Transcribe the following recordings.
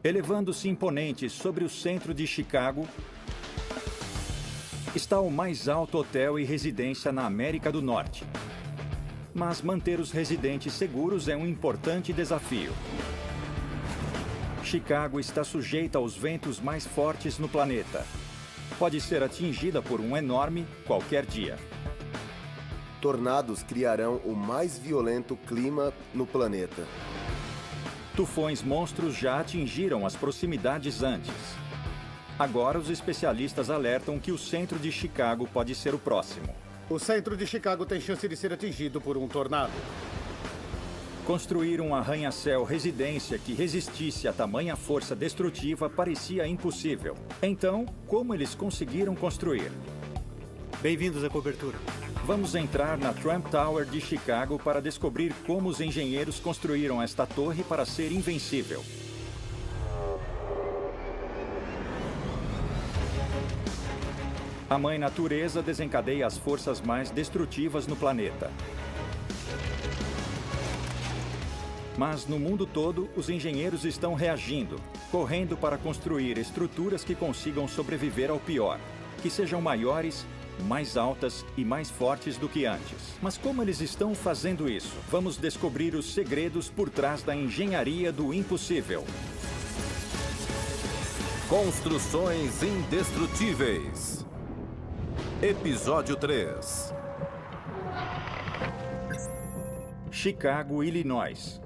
Elevando-se imponente sobre o centro de Chicago, está o mais alto hotel e residência na América do Norte. Mas manter os residentes seguros é um importante desafio. Chicago está sujeita aos ventos mais fortes no planeta. Pode ser atingida por um enorme qualquer dia. Tornados criarão o mais violento clima no planeta. Tufões monstros já atingiram as proximidades antes. Agora, os especialistas alertam que o centro de Chicago pode ser o próximo. O centro de Chicago tem chance de ser atingido por um tornado. Construir um arranha-céu residência que resistisse a tamanha força destrutiva parecia impossível. Então, como eles conseguiram construir? Bem-vindos à cobertura. Vamos entrar na Trump Tower de Chicago para descobrir como os engenheiros construíram esta torre para ser invencível. A mãe natureza desencadeia as forças mais destrutivas no planeta. Mas no mundo todo, os engenheiros estão reagindo, correndo para construir estruturas que consigam sobreviver ao pior, que sejam maiores, mais altas e mais fortes do que antes. Mas como eles estão fazendo isso? Vamos descobrir os segredos por trás da engenharia do impossível. Construções indestrutíveis. Episódio 3. Chicago, Illinois.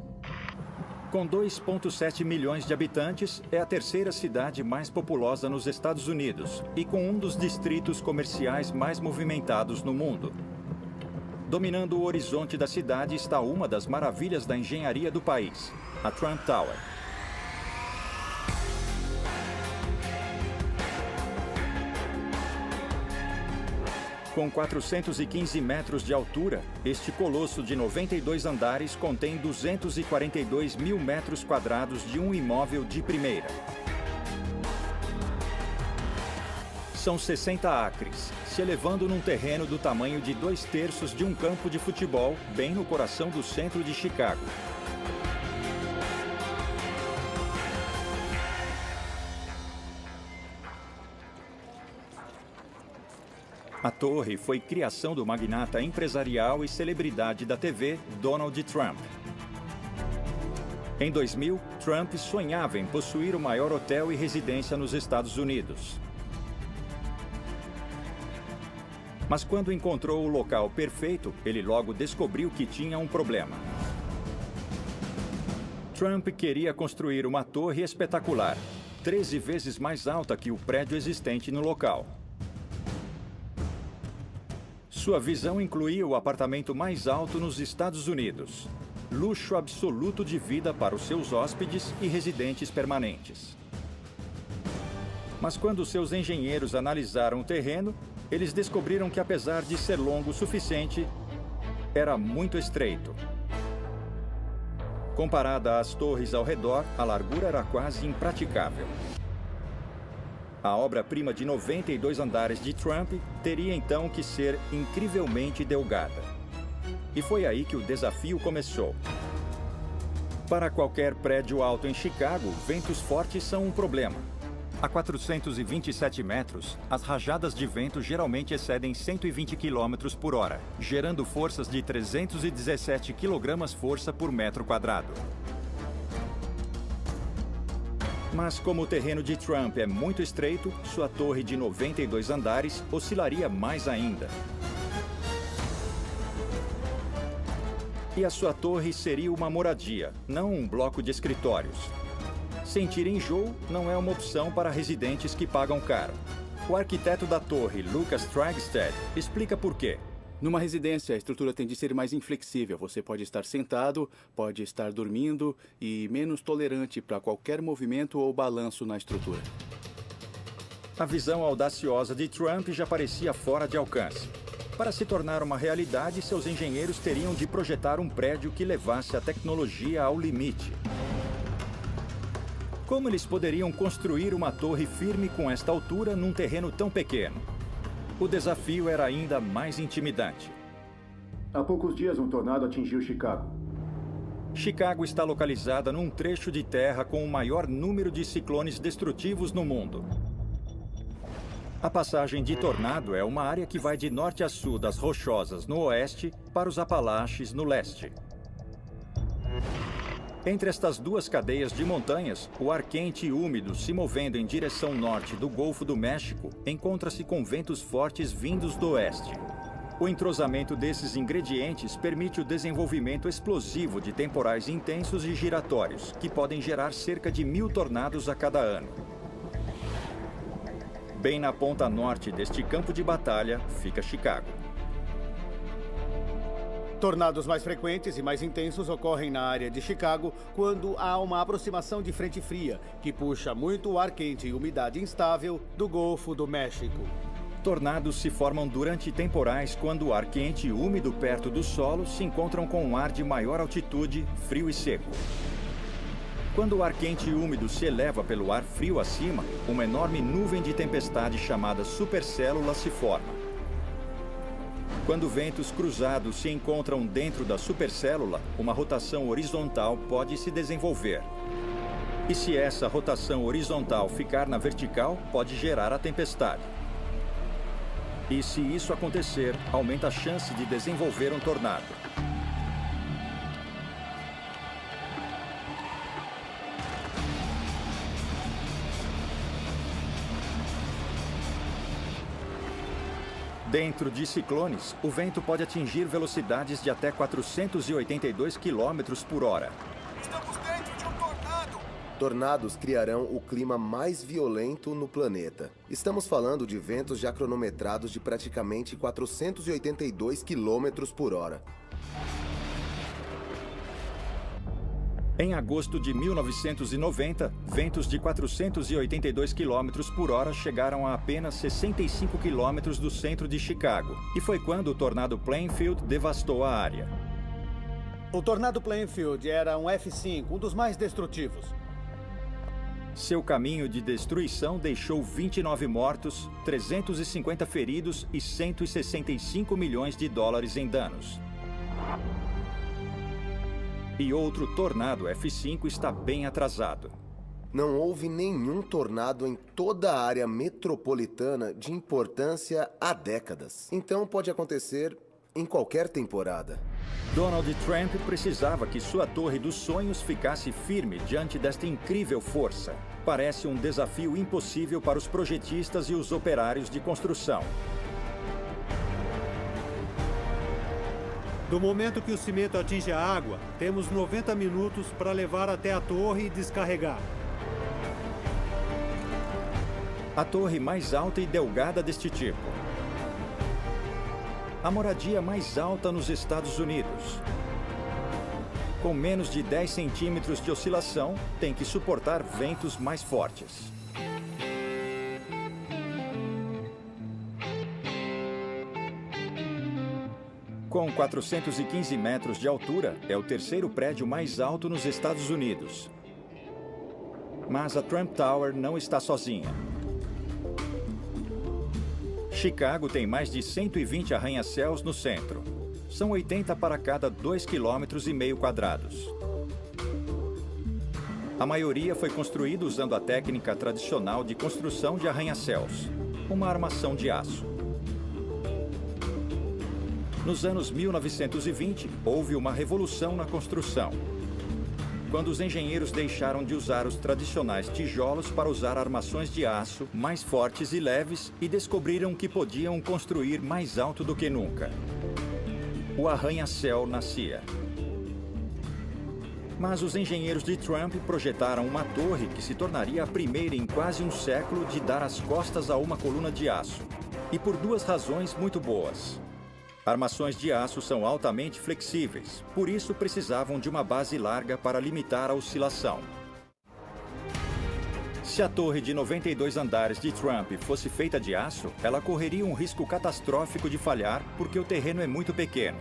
Com 2,7 milhões de habitantes, é a terceira cidade mais populosa nos Estados Unidos e com um dos distritos comerciais mais movimentados no mundo. Dominando o horizonte da cidade está uma das maravilhas da engenharia do país, a Trump Tower. Com 415 metros de altura, este colosso de 92 andares contém 242 mil metros quadrados de um imóvel de primeira. São 60 acres, se elevando num terreno do tamanho de 2/3 de um campo de futebol, bem no coração do centro de Chicago. A torre foi criação do magnata empresarial e celebridade da TV, Donald Trump. Em 2000, Trump sonhava em possuir o maior hotel e residência nos Estados Unidos. Mas quando encontrou o local perfeito, ele logo descobriu que tinha um problema. Trump queria construir uma torre espetacular, 13 vezes mais alta que o prédio existente no local. Sua visão incluía o apartamento mais alto nos Estados Unidos. Luxo absoluto de vida para os seus hóspedes e residentes permanentes. Mas quando seus engenheiros analisaram o terreno, eles descobriram que, apesar de ser longo o suficiente, era muito estreito. Comparada às torres ao redor, a largura era quase impraticável. A obra-prima de 92 andares de Trump teria então que ser incrivelmente delgada. E foi aí que o desafio começou. Para qualquer prédio alto em Chicago, ventos fortes são um problema. A 427 metros, as rajadas de vento geralmente excedem 120 km por hora, gerando forças de 317 kg-força por metro quadrado. Mas como o terreno de Trump é muito estreito, sua torre de 92 andares oscilaria mais ainda. E a sua torre seria uma moradia, não um bloco de escritórios. Sentir enjoo não é uma opção para residentes que pagam caro. O arquiteto da torre, Lucas Tragstead, explica por quê. Numa residência, a estrutura tende a ser mais inflexível. Você pode estar sentado, pode estar dormindo e menos tolerante para qualquer movimento ou balanço na estrutura. A visão audaciosa de Trump já parecia fora de alcance. Para se tornar uma realidade, seus engenheiros teriam de projetar um prédio que levasse a tecnologia ao limite. Como eles poderiam construir uma torre firme com esta altura num terreno tão pequeno? O desafio era ainda mais intimidante. Há poucos dias, um tornado atingiu Chicago. Chicago está localizada num trecho de terra com o maior número de ciclones destrutivos no mundo. A passagem de tornado é uma área que vai de norte a sul das Rochosas no oeste para os Apalaches no leste. Entre estas duas cadeias de montanhas, o ar quente e úmido se movendo em direção norte do Golfo do México encontra-se com ventos fortes vindos do oeste. O entrosamento desses ingredientes permite o desenvolvimento explosivo de temporais intensos e giratórios, que podem gerar cerca de 1000 tornados a cada ano. Bem na ponta norte deste campo de batalha fica Chicago. Tornados mais frequentes e mais intensos ocorrem na área de Chicago quando há uma aproximação de frente fria, que puxa muito ar quente e umidade instável do Golfo do México. Tornados se formam durante temporais quando o ar quente e úmido perto do solo se encontram com um ar de maior altitude, frio e seco. Quando o ar quente e úmido se eleva pelo ar frio acima, uma enorme nuvem de tempestade chamada supercélula se forma. Quando ventos cruzados se encontram dentro da supercélula, uma rotação horizontal pode se desenvolver. E se essa rotação horizontal ficar na vertical, pode gerar a tempestade. E se isso acontecer, aumenta a chance de desenvolver um tornado. Dentro de ciclones, o vento pode atingir velocidades de até 482 km por hora. Estamos dentro de um tornado! Tornados criarão o clima mais violento no planeta. Estamos falando de ventos já cronometrados de praticamente 482 km por hora. Em agosto de 1990, ventos de 482 km por hora chegaram a apenas 65 km do centro de Chicago. E foi quando o tornado Plainfield devastou a área. O tornado Plainfield era um F5, um dos mais destrutivos. Seu caminho de destruição deixou 29 mortos, 350 feridos e 165 milhões de dólares em danos. E outro tornado F5 está bem atrasado. Não houve nenhum tornado em toda a área metropolitana de importância há décadas. Então pode acontecer em qualquer temporada. Donald Trump precisava que sua torre dos sonhos ficasse firme diante desta incrível força. Parece um desafio impossível para os projetistas e os operários de construção. Do momento que o cimento atinge a água, temos 90 minutos para levar até a torre e descarregar. A torre mais alta e delgada deste tipo. A moradia mais alta nos Estados Unidos. Com menos de 10 centímetros de oscilação, tem que suportar ventos mais fortes. Com 415 metros de altura, é o terceiro prédio mais alto nos Estados Unidos. Mas a Trump Tower não está sozinha. Chicago tem mais de 120 arranha-céus no centro. São 80 para cada 2,5 km quadrados. A maioria foi construída usando a técnica tradicional de construção de arranha-céus, uma armação de aço. Nos anos 1920, houve uma revolução na construção, quando os engenheiros deixaram de usar os tradicionais tijolos para usar armações de aço mais fortes e leves e descobriram que podiam construir mais alto do que nunca. O arranha-céu nascia. Mas os engenheiros de Trump projetaram uma torre que se tornaria a primeira em quase um século de dar as costas a uma coluna de aço. E por duas razões muito boas. Armações de aço são altamente flexíveis, por isso precisavam de uma base larga para limitar a oscilação. Se a torre de 92 andares de Trump fosse feita de aço, ela correria um risco catastrófico de falhar porque o terreno é muito pequeno.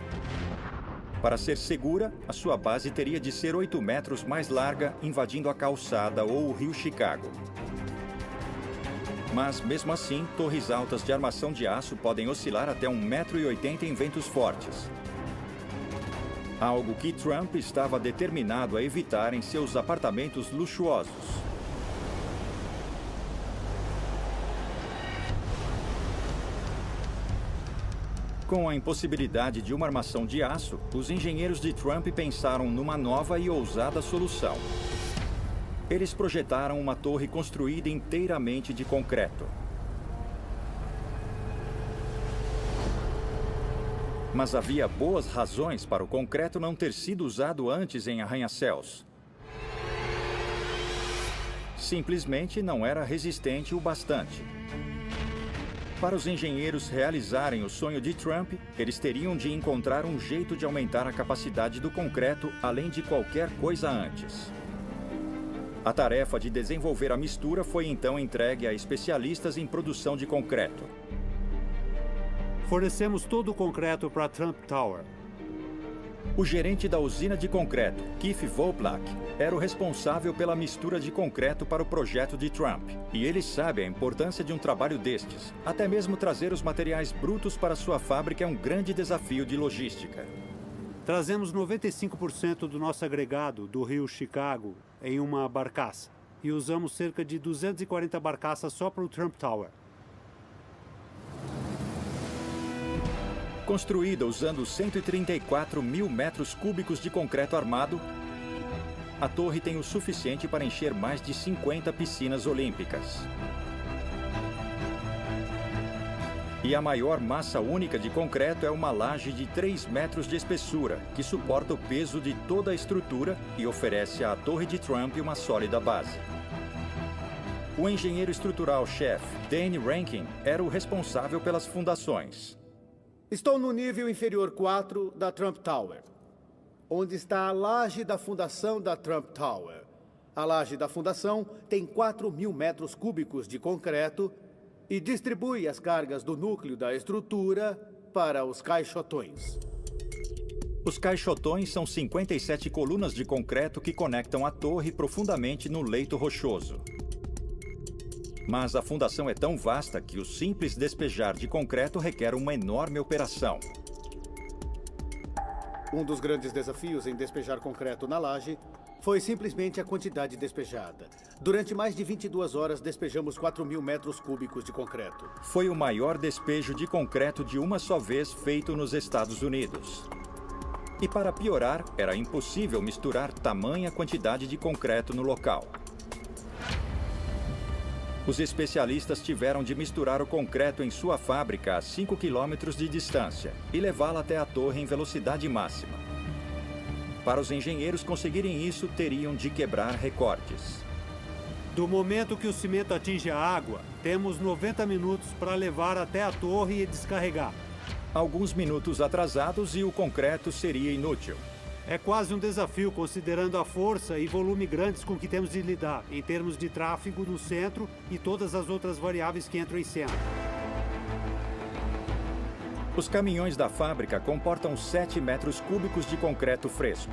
Para ser segura, a sua base teria de ser 8 metros mais larga, invadindo a calçada ou o rio Chicago. Mas, mesmo assim, torres altas de armação de aço podem oscilar até 1,80 m em ventos fortes. Algo que Trump estava determinado a evitar em seus apartamentos luxuosos. Com a impossibilidade de uma armação de aço, os engenheiros de Trump pensaram numa nova e ousada solução. Eles projetaram uma torre construída inteiramente de concreto. Mas havia boas razões para o concreto não ter sido usado antes em arranha-céus. Simplesmente não era resistente o bastante. Para os engenheiros realizarem o sonho de Trump, eles teriam de encontrar um jeito de aumentar a capacidade do concreto além de qualquer coisa antes. A tarefa de desenvolver a mistura foi então entregue a especialistas em produção de concreto. Fornecemos todo o concreto para Trump Tower. O gerente da usina de concreto, Keith Voplak, era o responsável pela mistura de concreto para o projeto de Trump. E ele sabe a importância de um trabalho destes. Até mesmo trazer os materiais brutos para sua fábrica é um grande desafio de logística. Trazemos 95% do nosso agregado do rio Chicago em uma barcaça. E usamos cerca de 240 barcaças só para o Trump Tower. Construída usando 134 mil metros cúbicos de concreto armado, a torre tem o suficiente para encher mais de 50 piscinas olímpicas. E a maior massa única de concreto é uma laje de 3 metros de espessura, que suporta o peso de toda a estrutura e oferece à torre de Trump uma sólida base. O engenheiro estrutural-chefe, Danny Rankin, era o responsável pelas fundações. Estou no nível inferior 4 da Trump Tower, onde está a laje da fundação da Trump Tower. A laje da fundação tem 4.000 metros cúbicos de concreto e distribui as cargas do núcleo da estrutura para os caixotões. Os caixotões são 57 colunas de concreto que conectam a torre profundamente no leito rochoso. Mas a fundação é tão vasta que o simples despejar de concreto requer uma enorme operação. Um dos grandes desafios em despejar concreto na laje foi simplesmente a quantidade despejada. Durante mais de 22 horas, despejamos 4.000 metros cúbicos de concreto. Foi o maior despejo de concreto de uma só vez feito nos Estados Unidos. E para piorar, era impossível misturar tamanha quantidade de concreto no local. Os especialistas tiveram de misturar o concreto em sua fábrica a 5 quilômetros de distância e levá-la até a torre em velocidade máxima. Para os engenheiros conseguirem isso, teriam de quebrar recordes. Do momento que o cimento atinge a água, temos 90 minutos para levar até a torre e descarregar. Alguns minutos atrasados e o concreto seria inútil. É quase um desafio, considerando a força e volume grandes com que temos de lidar, em termos de tráfego no centro e todas as outras variáveis que entram em cena. Os caminhões da fábrica comportam 7 metros cúbicos de concreto fresco.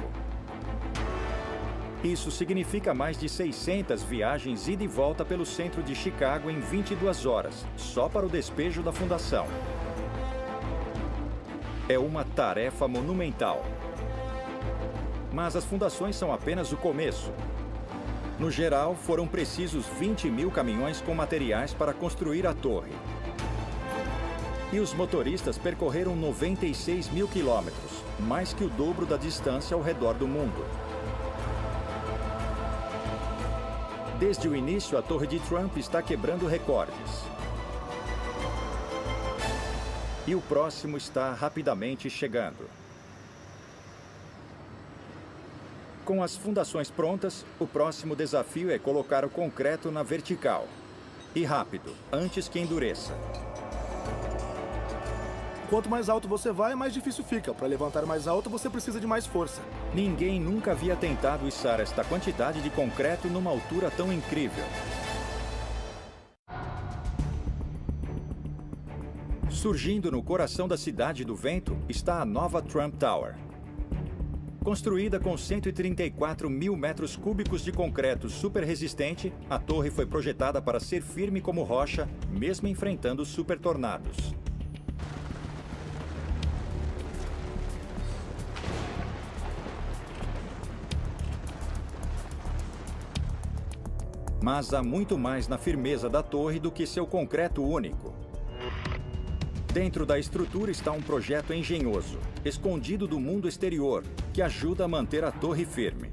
Isso significa mais de 600 viagens ida e volta pelo centro de Chicago em 22 horas, só para o despejo da fundação. É uma tarefa monumental. Mas as fundações são apenas o começo. No geral, foram precisos 20.000 caminhões com materiais para construir a torre. E os motoristas percorreram 96.000 quilômetros, mais que o dobro da distância ao redor do mundo. Desde o início, a torre de Trump está quebrando recordes. E o próximo está rapidamente chegando. Com as fundações prontas, o próximo desafio é colocar o concreto na vertical. E rápido, antes que endureça. Quanto mais alto você vai, mais difícil fica. Para levantar mais alto, você precisa de mais força. Ninguém nunca havia tentado içar esta quantidade de concreto numa altura tão incrível. Surgindo no coração da Cidade do Vento está a nova Trump Tower. Construída com 134.000 metros cúbicos de concreto super resistente, a torre foi projetada para ser firme como rocha, mesmo enfrentando super tornados. Mas há muito mais na firmeza da torre do que seu concreto único. Dentro da estrutura está um projeto engenhoso, escondido do mundo exterior, que ajuda a manter a torre firme.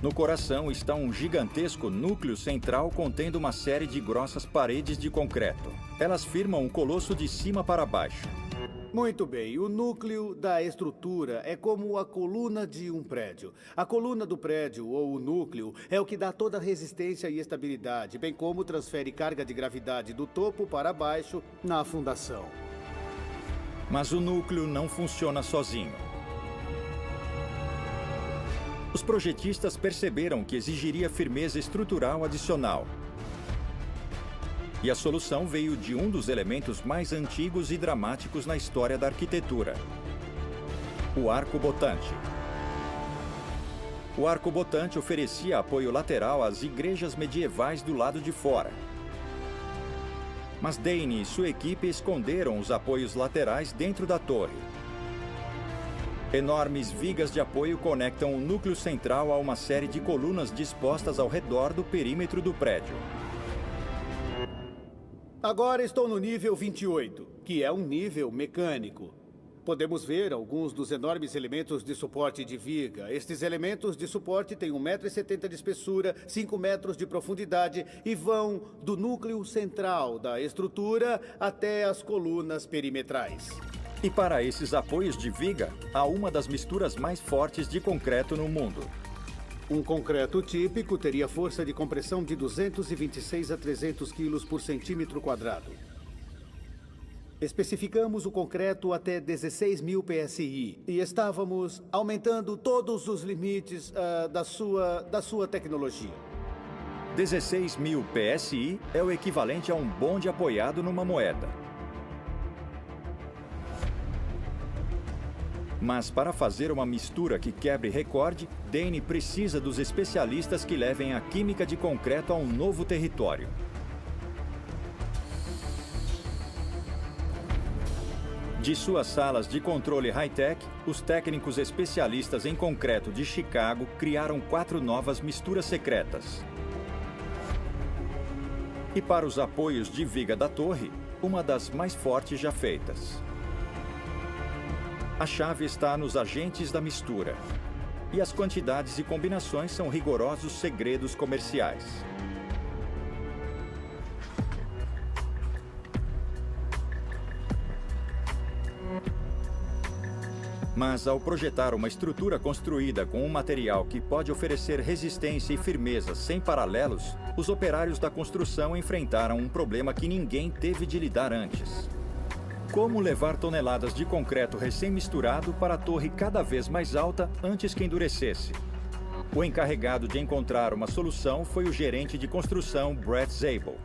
No coração está um gigantesco núcleo central contendo uma série de grossas paredes de concreto. Elas firmam o colosso de cima para baixo. Muito bem, o núcleo da estrutura é como a coluna de um prédio. A coluna do prédio, ou o núcleo, é o que dá toda a resistência e estabilidade, bem como transfere carga de gravidade do topo para baixo na fundação. Mas o núcleo não funciona sozinho. Os projetistas perceberam que exigiria firmeza estrutural adicional. E a solução veio de um dos elementos mais antigos e dramáticos na história da arquitetura: o arco-botante. O arco-botante oferecia apoio lateral às igrejas medievais do lado de fora. Mas Dane e sua equipe esconderam os apoios laterais dentro da torre. Enormes vigas de apoio conectam o núcleo central a uma série de colunas dispostas ao redor do perímetro do prédio. Agora estou no nível 28, que é um nível mecânico. Podemos ver alguns dos enormes elementos de suporte de viga. Estes elementos de suporte têm 1,70 m de espessura, 5 metros de profundidade e vão do núcleo central da estrutura até as colunas perimetrais. E para esses apoios de viga, há uma das misturas mais fortes de concreto no mundo. Um concreto típico teria força de compressão de 226 a 300 quilos por centímetro quadrado. Especificamos o concreto até 16.000 PSI e estávamos aumentando todos os limites da sua tecnologia. 16.000 PSI é o equivalente a um bonde apoiado numa moeda. Mas para fazer uma mistura que quebre recorde, Dane precisa dos especialistas que levem a química de concreto a um novo território. De suas salas de controle high-tech, os técnicos especialistas em concreto de Chicago criaram 4 novas misturas secretas. E para os apoios de viga da torre, uma das mais fortes já feitas. A chave está nos agentes da mistura. E as quantidades e combinações são rigorosos segredos comerciais. Mas ao projetar uma estrutura construída com um material que pode oferecer resistência e firmeza sem paralelos, os operários da construção enfrentaram um problema que ninguém teve de lidar antes. Como levar toneladas de concreto recém-misturado para a torre cada vez mais alta antes que endurecesse? O encarregado de encontrar uma solução foi o gerente de construção Brett Zabel.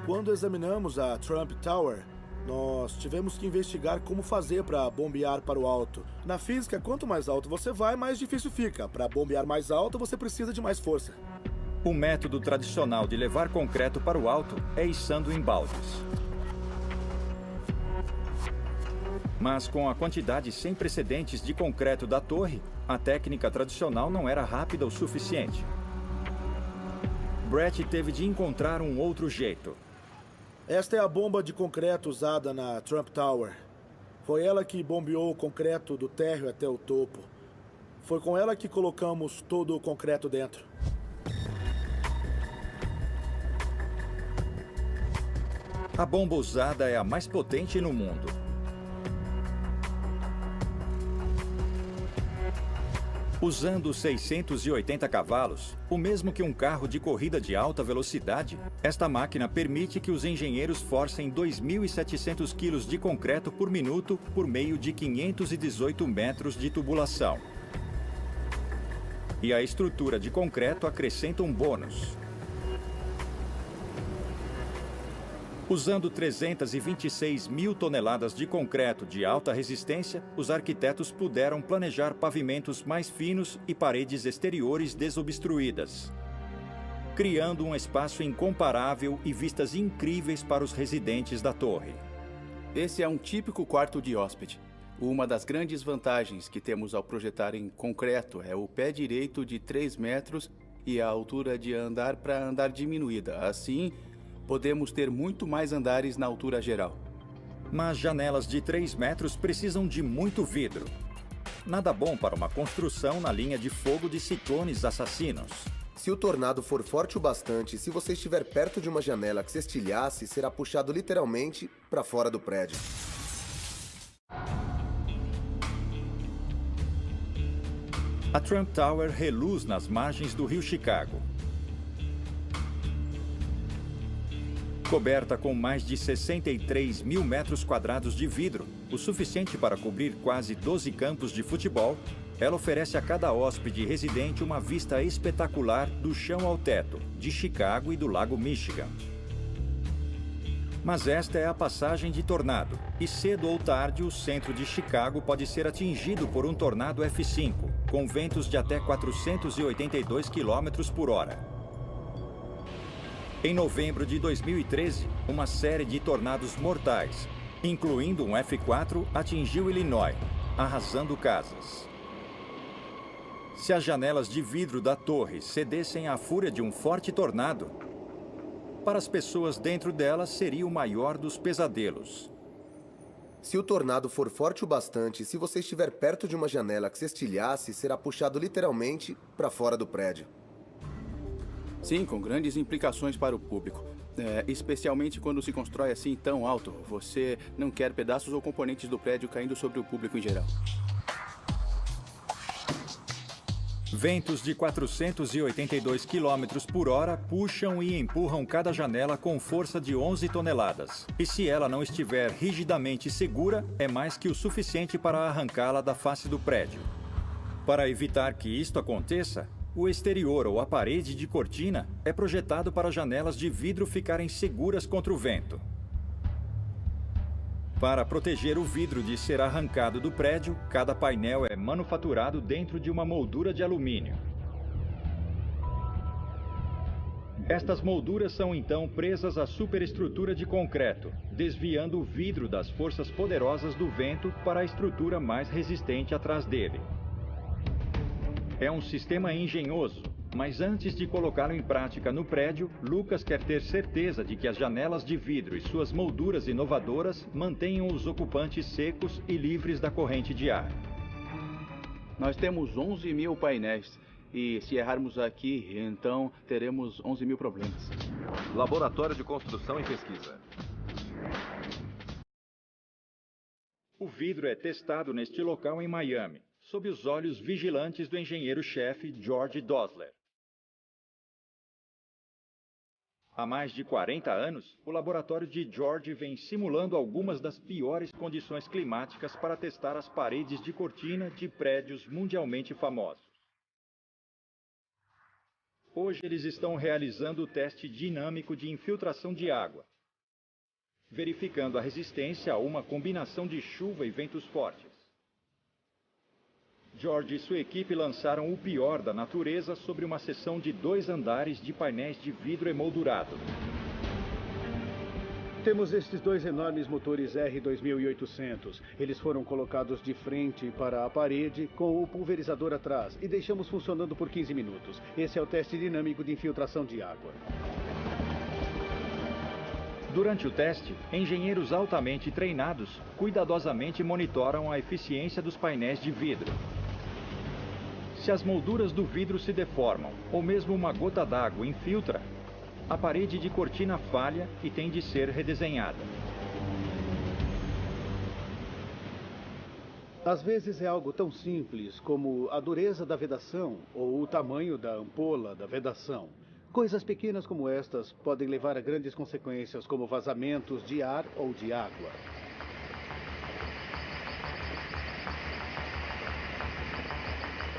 Quando examinamos a Trump Tower, nós tivemos que investigar como fazer para bombear para o alto. Na física, quanto mais alto você vai, mais difícil fica. Para bombear mais alto, você precisa de mais força. O método tradicional de levar concreto para o alto é içando em baldes. Mas com a quantidade sem precedentes de concreto da torre, a técnica tradicional não era rápida o suficiente. Brett teve de encontrar um outro jeito. Esta é a bomba de concreto usada na Trump Tower. Foi ela que bombeou o concreto do térreo até o topo. Foi com ela que colocamos todo o concreto dentro. A bomba usada é a mais potente no mundo. Usando 680 cavalos, o mesmo que um carro de corrida de alta velocidade, esta máquina permite que os engenheiros forcem 2.700 quilos de concreto por minuto por meio de 518 metros de tubulação. E a estrutura de concreto acrescenta um bônus. Usando 326 mil toneladas de concreto de alta resistência, os arquitetos puderam planejar pavimentos mais finos e paredes exteriores desobstruídas, criando um espaço incomparável e vistas incríveis para os residentes da torre. Esse é um típico quarto de hóspede. Uma das grandes vantagens que temos ao projetar em concreto é o pé direito de 3 metros e a altura de andar para andar diminuída. Assim, podemos ter muito mais andares na altura geral. Mas janelas de 3 metros precisam de muito vidro. Nada bom para uma construção na linha de fogo de ciclones assassinos. Se o tornado for forte o bastante, se você estiver perto de uma janela que se estilhasse, será puxado literalmente para fora do prédio. A Trump Tower reluz nas margens do rio Chicago. Coberta com mais de 63 mil metros quadrados de vidro, o suficiente para cobrir quase 12 campos de futebol, ela oferece a cada hóspede residente uma vista espetacular do chão ao teto, de Chicago e do Lago Michigan. Mas esta é a passagem de tornado, e cedo ou tarde o centro de Chicago pode ser atingido por um tornado F5, com ventos de até 482 km por hora. Em novembro de 2013, uma série de tornados mortais, incluindo um F4, atingiu Illinois, arrasando casas. Se as janelas de vidro da torre cedessem à fúria de um forte tornado, para as pessoas dentro delas seria o maior dos pesadelos. Se o tornado for forte o bastante, se você estiver perto de uma janela que se estilhasse, será puxado literalmente para fora do prédio. Sim, com grandes implicações para o público. Especialmente quando se constrói assim tão alto. Você não quer pedaços ou componentes do prédio caindo sobre o público em geral. Ventos de 482 km por hora puxam e empurram cada janela com força de 11 toneladas. E se ela não estiver rigidamente segura, é mais que o suficiente para arrancá-la da face do prédio. Para evitar que isto aconteça, o exterior ou a parede de cortina é projetado para janelas de vidro ficarem seguras contra o vento. Para proteger o vidro de ser arrancado do prédio, cada painel é manufaturado dentro de uma moldura de alumínio. Estas molduras são então presas à superestrutura de concreto, desviando o vidro das forças poderosas do vento para a estrutura mais resistente atrás dele. É um sistema engenhoso, mas antes de colocá-lo em prática no prédio, Lucas quer ter certeza de que as janelas de vidro e suas molduras inovadoras mantenham os ocupantes secos e livres da corrente de ar. Nós temos 11 mil painéis e se errarmos aqui, então teremos 11 mil problemas. Laboratório de Construção e Pesquisa. O vidro é testado neste local em Miami, sob os olhos vigilantes do engenheiro-chefe George Dosler. Há mais de 40 anos, o laboratório de George vem simulando algumas das piores condições climáticas para testar as paredes de cortina de prédios mundialmente famosos. Hoje eles estão realizando o teste dinâmico de infiltração de água, verificando a resistência a uma combinação de chuva e ventos fortes. George e sua equipe lançaram o pior da natureza sobre uma seção de 2 andares de painéis de vidro emoldurado. Temos estes 2 enormes motores R2800. Eles foram colocados de frente para a parede com o pulverizador atrás e deixamos funcionando por 15 minutos. Esse é o teste dinâmico de infiltração de água. Durante o teste, engenheiros altamente treinados cuidadosamente monitoram a eficiência dos painéis de vidro. Se as molduras do vidro se deformam, ou mesmo uma gota d'água infiltra, a parede de cortina falha e tem de ser redesenhada. Às vezes é algo tão simples como a dureza da vedação ou o tamanho da ampola da vedação. Coisas pequenas como estas podem levar a grandes consequências, como vazamentos de ar ou de água.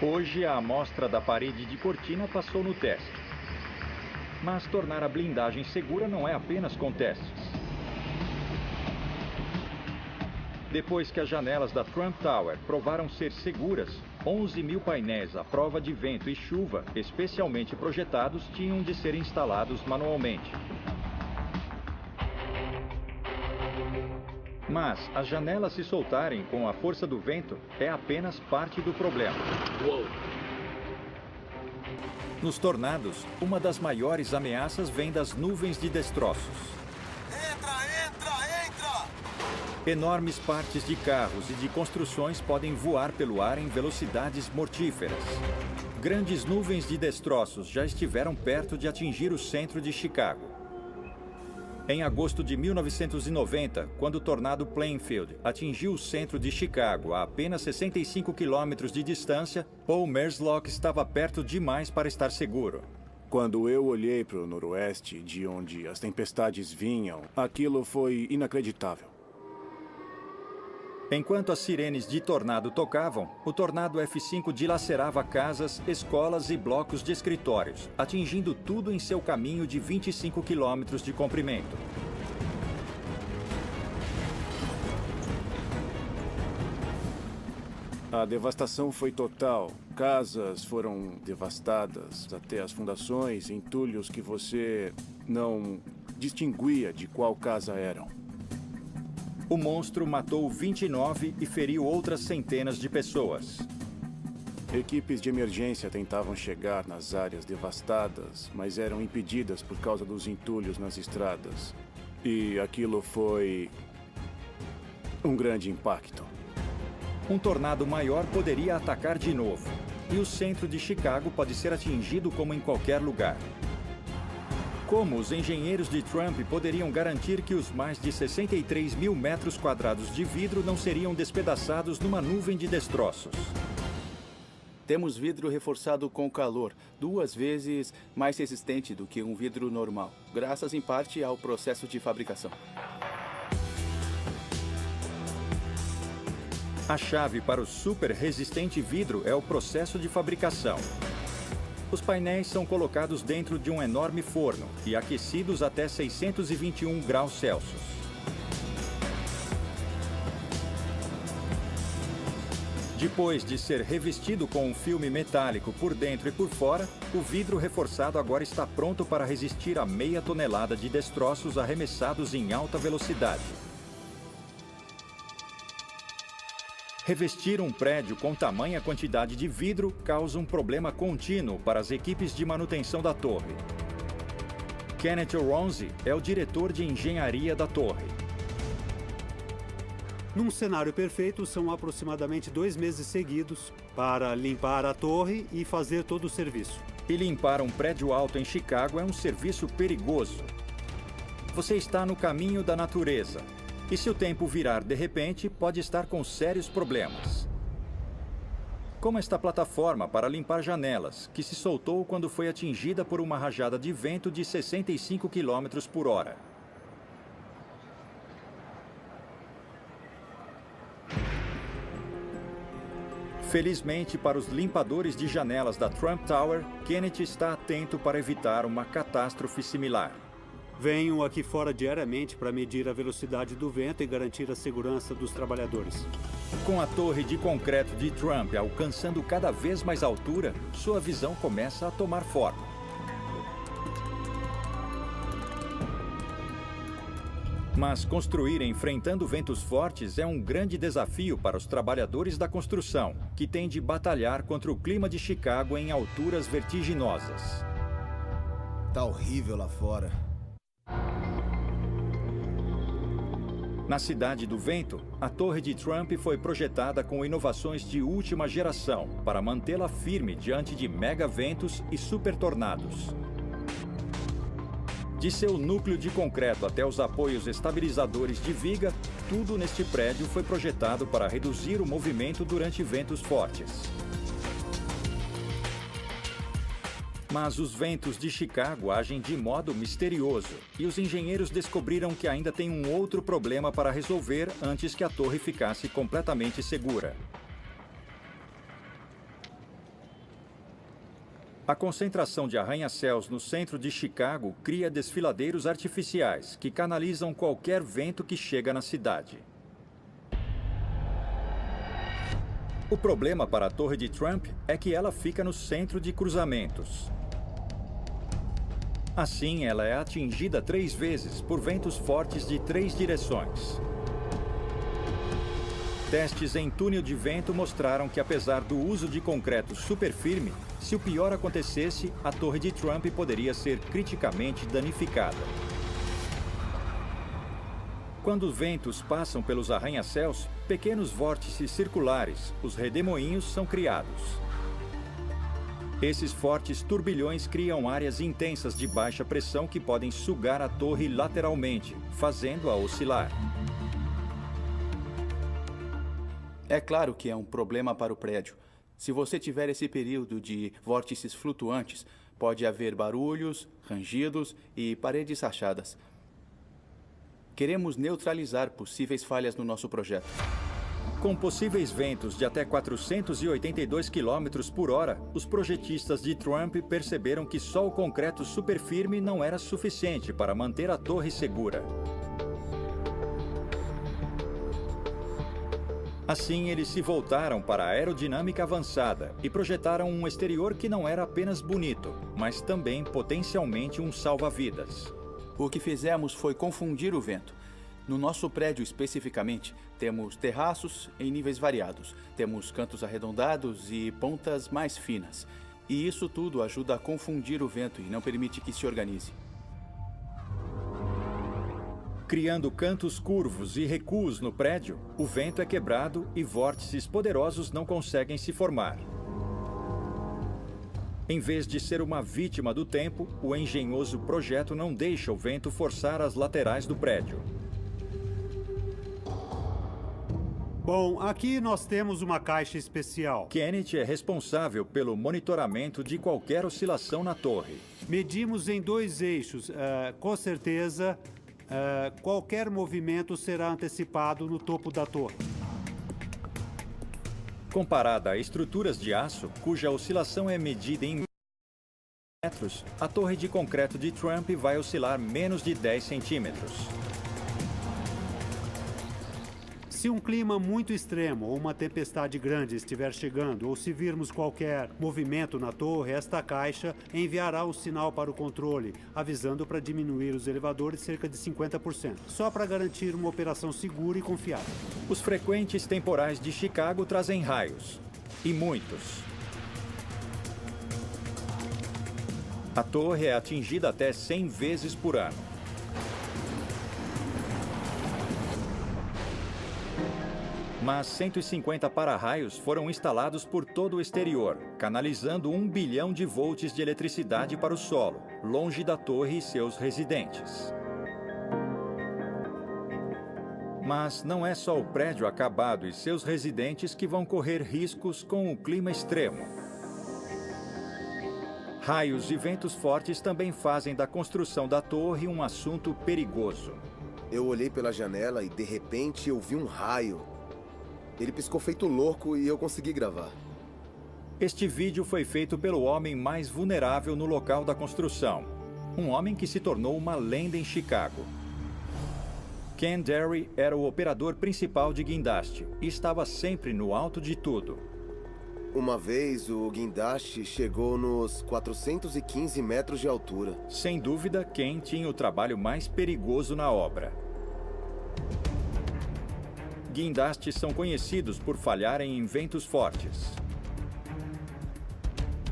Hoje, a amostra da parede de cortina passou no teste. Mas tornar a blindagem segura não é apenas com testes. Depois que as janelas da Trump Tower provaram ser seguras, 11 mil painéis à prova de vento e chuva, especialmente projetados, tinham de ser instalados manualmente. Mas as janelas se soltarem com a força do vento é apenas parte do problema. Nos tornados, uma das maiores ameaças vem das nuvens de destroços. Entra! Enormes partes de carros e de construções podem voar pelo ar em velocidades mortíferas. Grandes nuvens de destroços já estiveram perto de atingir o centro de Chicago. Em agosto de 1990, quando o tornado Plainfield atingiu o centro de Chicago a apenas 65 quilômetros de distância, Paul Merslock estava perto demais para estar seguro. Quando eu olhei para o noroeste, de onde as tempestades vinham, aquilo foi inacreditável. Enquanto as sirenes de tornado tocavam, o tornado F5 dilacerava casas, escolas e blocos de escritórios, atingindo tudo em seu caminho de 25 quilômetros de comprimento. A devastação foi total. Casas foram devastadas, até as fundações, entulhos que você não distinguia de qual casa eram. O monstro matou 29 e feriu outras centenas de pessoas. Equipes de emergência tentavam chegar nas áreas devastadas, mas eram impedidas por causa dos entulhos nas estradas. E aquilo foi um grande impacto. Um tornado maior poderia atacar de novo, e o centro de Chicago pode ser atingido como em qualquer lugar. Como os engenheiros de Trump poderiam garantir que os mais de 63 mil metros quadrados de vidro não seriam despedaçados numa nuvem de destroços? Temos vidro reforçado com calor, 2 vezes mais resistente do que um vidro normal, graças em parte ao processo de fabricação. A chave para o super resistente vidro é o processo de fabricação. Os painéis são colocados dentro de um enorme forno e aquecidos até 621 graus Celsius. Depois de ser revestido com um filme metálico por dentro e por fora, o vidro reforçado agora está pronto para resistir a meia tonelada de destroços arremessados em alta velocidade. Revestir um prédio com tamanha quantidade de vidro causa um problema contínuo para as equipes de manutenção da torre. Kenneth Ronzi é o diretor de engenharia da torre. Num cenário perfeito, são aproximadamente 2 meses seguidos para limpar a torre e fazer todo o serviço. E limpar um prédio alto em Chicago é um serviço perigoso. Você está no caminho da natureza. E se o tempo virar de repente, pode estar com sérios problemas. Como esta plataforma para limpar janelas, que se soltou quando foi atingida por uma rajada de vento de 65 km por hora. Felizmente para os limpadores de janelas da Trump Tower, Kenneth está atento para evitar uma catástrofe similar. Venho aqui fora diariamente para medir a velocidade do vento e garantir a segurança dos trabalhadores. Com a torre de concreto de Trump alcançando cada vez mais altura, sua visão começa a tomar forma. Mas construir enfrentando ventos fortes é um grande desafio para os trabalhadores da construção, que têm de batalhar contra o clima de Chicago em alturas vertiginosas. Tá horrível lá fora. Na Cidade do Vento, a Torre de Trump foi projetada com inovações de última geração para mantê-la firme diante de mega-ventos e super-tornados. De seu núcleo de concreto até os apoios estabilizadores de viga, tudo neste prédio foi projetado para reduzir o movimento durante ventos fortes. Mas os ventos de Chicago agem de modo misterioso, e os engenheiros descobriram que ainda tem um outro problema para resolver antes que a torre ficasse completamente segura. A concentração de arranha-céus no centro de Chicago cria desfiladeiros artificiais que canalizam qualquer vento que chega na cidade. O problema para a Torre de Trump é que ela fica no centro de cruzamentos. Assim, ela é atingida 3 vezes por ventos fortes de 3 direções. Testes em túnel de vento mostraram que, apesar do uso de concreto super firme, Se o pior acontecesse, a torre de Trump poderia ser criticamente danificada. Quando ventos passam pelos arranha-céus, pequenos vórtices circulares, os redemoinhos, são criados. Esses fortes turbilhões criam áreas intensas de baixa pressão que podem sugar a torre lateralmente, fazendo-a oscilar. É claro que é um problema para o prédio. Se você tiver esse período de vórtices flutuantes, pode haver barulhos, rangidos e paredes rachadas. Queremos neutralizar possíveis falhas no nosso projeto. Com possíveis ventos de até 482 km por hora, os projetistas de Trump perceberam que só o concreto super firme não era suficiente para manter a torre segura. Assim, eles se voltaram para a aerodinâmica avançada e projetaram um exterior que não era apenas bonito, mas também potencialmente um salva-vidas. O que fizemos foi confundir o vento. No nosso prédio especificamente, temos terraços em níveis variados, temos cantos arredondados e pontas mais finas. E isso tudo ajuda a confundir o vento e não permite que se organize. Criando cantos curvos e recuos no prédio, o vento é quebrado e vórtices poderosos não conseguem se formar. Em vez de ser uma vítima do tempo, o engenhoso projeto não deixa o vento forçar as laterais do prédio. Bom, aqui nós temos uma caixa especial. Kenneth é responsável pelo monitoramento de qualquer oscilação na torre. Medimos em 2 eixos. Com certeza, qualquer movimento será antecipado no topo da torre. Comparada a estruturas de aço, cuja oscilação é medida em metros, a torre de concreto de Trump vai oscilar menos de 10 centímetros. Se um clima muito extremo ou uma tempestade grande estiver chegando, ou se virmos qualquer movimento na torre, esta caixa enviará um sinal para o controle, avisando para diminuir os elevadores cerca de 50%, só para garantir uma operação segura e confiável. Os frequentes temporais de Chicago trazem raios, e muitos. A torre é atingida até 100 vezes por ano. Mas 150 para-raios foram instalados por todo o exterior, canalizando 1 bilhão de volts de eletricidade para o solo, longe da torre e seus residentes. Mas não é só o prédio acabado e seus residentes que vão correr riscos com o clima extremo. Raios e ventos fortes também fazem da construção da torre um assunto perigoso. Eu olhei pela janela e, de repente, eu vi um raio. Ele piscou feito louco e eu consegui gravar. Este vídeo foi feito pelo homem mais vulnerável no local da construção. Um homem que se tornou uma lenda em Chicago. Ken Derry era o operador principal de guindaste e estava sempre no alto de tudo. Uma vez, o guindaste chegou nos 415 metros de altura. Sem dúvida, Ken tinha o trabalho mais perigoso na obra. Guindastes são conhecidos por falharem em ventos fortes.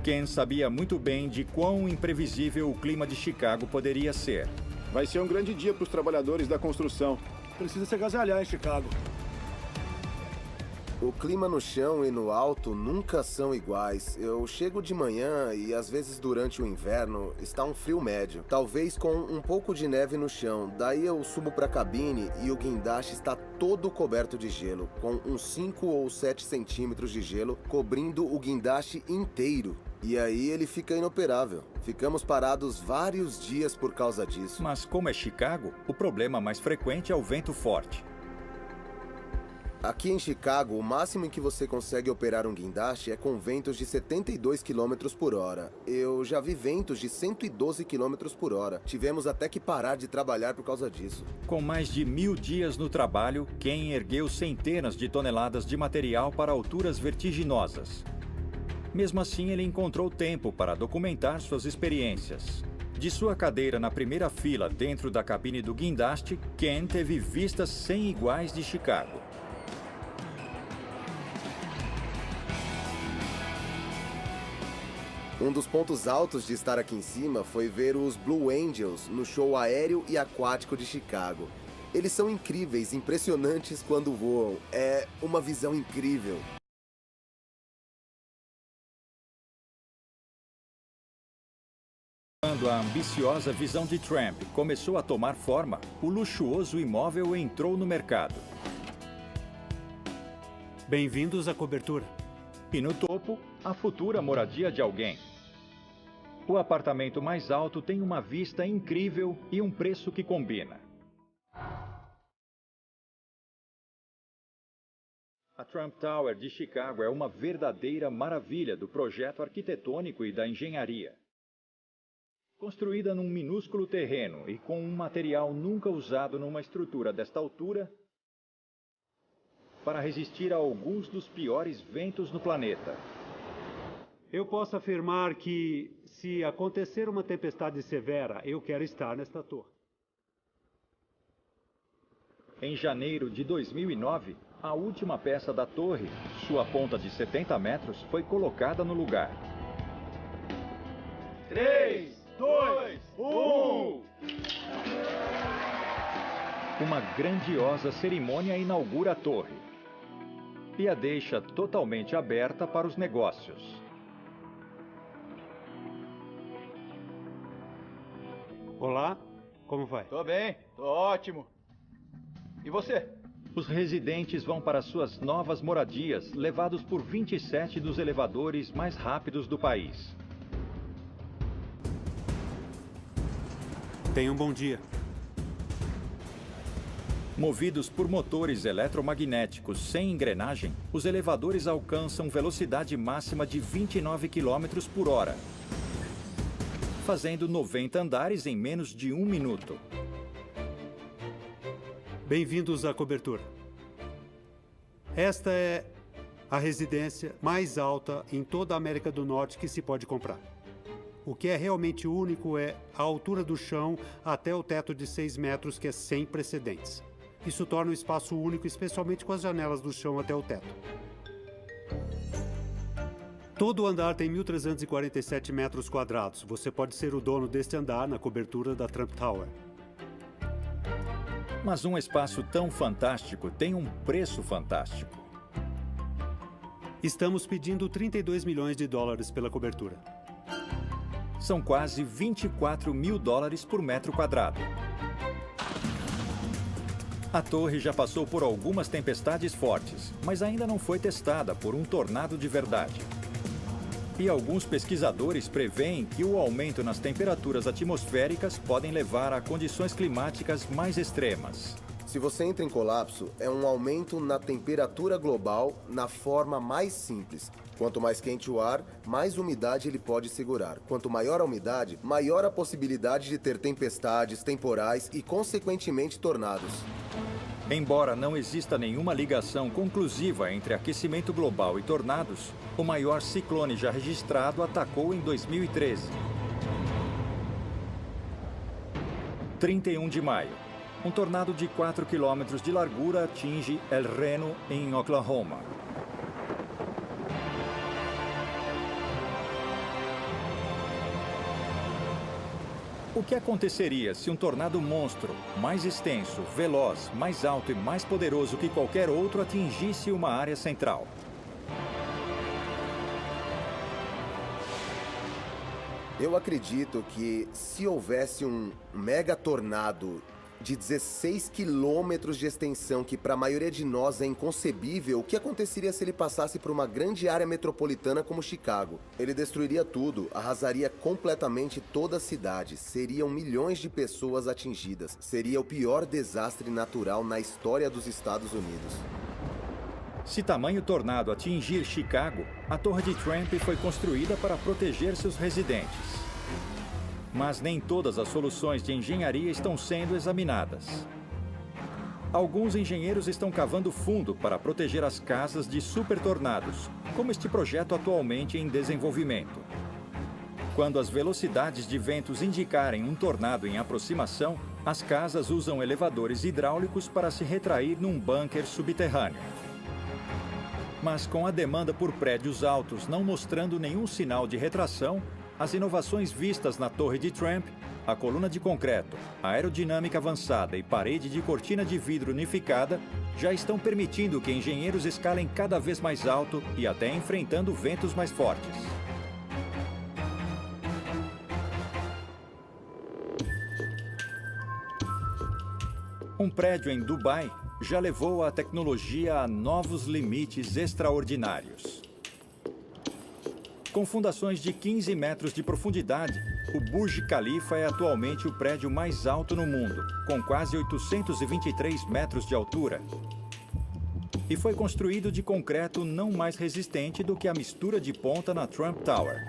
Ken sabia muito bem de quão imprevisível o clima de Chicago poderia ser. Vai ser um grande dia para os trabalhadores da construção. Precisa se agasalhar em Chicago. O clima no chão e no alto nunca são iguais. Eu chego de manhã e às vezes durante o inverno está um frio médio, talvez com um pouco de neve no chão. Daí eu subo para a cabine e o guindaste está todo coberto de gelo, com uns 5 ou 7 centímetros de gelo cobrindo o guindaste inteiro. E aí ele fica inoperável. Ficamos parados vários dias por causa disso. Mas como é Chicago, o problema mais frequente é o vento forte. Aqui em Chicago, o máximo em que você consegue operar um guindaste é com ventos de 72 km por hora. Eu já vi ventos de 112 km por hora. Tivemos até que parar de trabalhar por causa disso. Com mais de 1000 dias no trabalho, Ken ergueu centenas de toneladas de material para alturas vertiginosas. Mesmo assim, ele encontrou tempo para documentar suas experiências. De sua cadeira na primeira fila dentro da cabine do guindaste, Ken teve vistas sem iguais de Chicago. Um dos pontos altos de estar aqui em cima foi ver os Blue Angels no show aéreo e aquático de Chicago. Eles são incríveis, impressionantes quando voam. É uma visão incrível. Quando a ambiciosa visão de Trump começou a tomar forma, o luxuoso imóvel entrou no mercado. Bem-vindos à cobertura. E no topo, a futura moradia de alguém. O apartamento mais alto tem uma vista incrível e um preço que combina. A Trump Tower de Chicago é uma verdadeira maravilha do projeto arquitetônico e da engenharia. Construída num minúsculo terreno e com um material nunca usado numa estrutura desta altura, para resistir a alguns dos piores ventos no planeta. Eu posso afirmar que, se acontecer uma tempestade severa, eu quero estar nesta torre. Em janeiro de 2009, a última peça da torre, sua ponta de 70 metros, foi colocada no lugar. 3, 2, 1... Uma grandiosa cerimônia inaugura a torre e a deixa totalmente aberta para os negócios. Olá, como vai? Tô bem, tô ótimo. E você? Os residentes vão para suas novas moradias, levados por 27 dos elevadores mais rápidos do país. Tenha um bom dia. Movidos por motores eletromagnéticos sem engrenagem, os elevadores alcançam velocidade máxima de 29 km por hora, fazendo 90 andares em menos de 1 minuto. Bem-vindos à cobertura. Esta é a residência mais alta em toda a América do Norte que se pode comprar. O que é realmente único é a altura do chão até o teto de 6 metros, que é sem precedentes. Isso torna o espaço único, especialmente com as janelas do chão até o teto. Todo o andar tem 1.347 metros quadrados. Você pode ser o dono deste andar na cobertura da Trump Tower. Mas um espaço tão fantástico tem um preço fantástico. Estamos pedindo 32 milhões de dólares pela cobertura. São quase 24 mil dólares por metro quadrado. A torre já passou por algumas tempestades fortes, mas ainda não foi testada por um tornado de verdade. E alguns pesquisadores preveem que o aumento nas temperaturas atmosféricas podem levar a condições climáticas mais extremas. Se você entra em colapso, é um aumento na temperatura global na forma mais simples. Quanto mais quente o ar, mais umidade ele pode segurar. Quanto maior a umidade, maior a possibilidade de ter tempestades, temporais e, consequentemente, tornados. Embora não exista nenhuma ligação conclusiva entre aquecimento global e tornados, o maior ciclone já registrado atacou em 2013. 31 de maio. Um tornado de 4 quilômetros de largura atinge El Reno, em Oklahoma. O que aconteceria se um tornado monstro, mais extenso, veloz, mais alto e mais poderoso que qualquer outro atingisse uma área central? Eu acredito que se houvesse um mega tornado de 16 quilômetros de extensão, que para a maioria de nós é inconcebível, o que aconteceria se ele passasse por uma grande área metropolitana como Chicago? Ele destruiria tudo, arrasaria completamente toda a cidade, seriam milhões de pessoas atingidas, seria o pior desastre natural na história dos Estados Unidos. Se tamanho tornado atingir Chicago, a Torre de Trump foi construída para proteger seus residentes. Mas nem todas as soluções de engenharia estão sendo examinadas. Alguns engenheiros estão cavando fundo para proteger as casas de supertornados, como este projeto atualmente em desenvolvimento. Quando as velocidades de ventos indicarem um tornado em aproximação, as casas usam elevadores hidráulicos para se retrair num bunker subterrâneo. Mas com a demanda por prédios altos não mostrando nenhum sinal de retração, as inovações vistas na Torre de Trump, a coluna de concreto, a aerodinâmica avançada e parede de cortina de vidro unificada já estão permitindo que engenheiros escalem cada vez mais alto e até enfrentando ventos mais fortes. Um prédio em Dubai já levou a tecnologia a novos limites extraordinários. Com fundações de 15 metros de profundidade, o Burj Khalifa é atualmente o prédio mais alto no mundo, com quase 823 metros de altura. E foi construído de concreto não mais resistente do que a mistura de ponta na Trump Tower.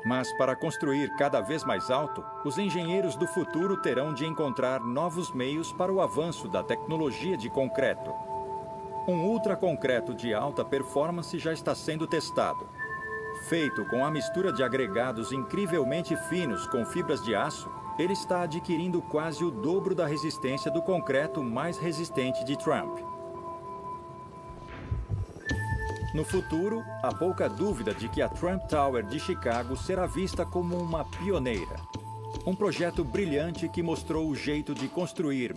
Mas para construir cada vez mais alto, os engenheiros do futuro terão de encontrar novos meios para o avanço da tecnologia de concreto. Um ultraconcreto de alta performance já está sendo testado. Feito com a mistura de agregados incrivelmente finos com fibras de aço, ele está adquirindo quase o dobro da resistência do concreto mais resistente de Trump. No futuro, há pouca dúvida de que a Trump Tower de Chicago será vista como uma pioneira. Um projeto brilhante que mostrou o jeito de construir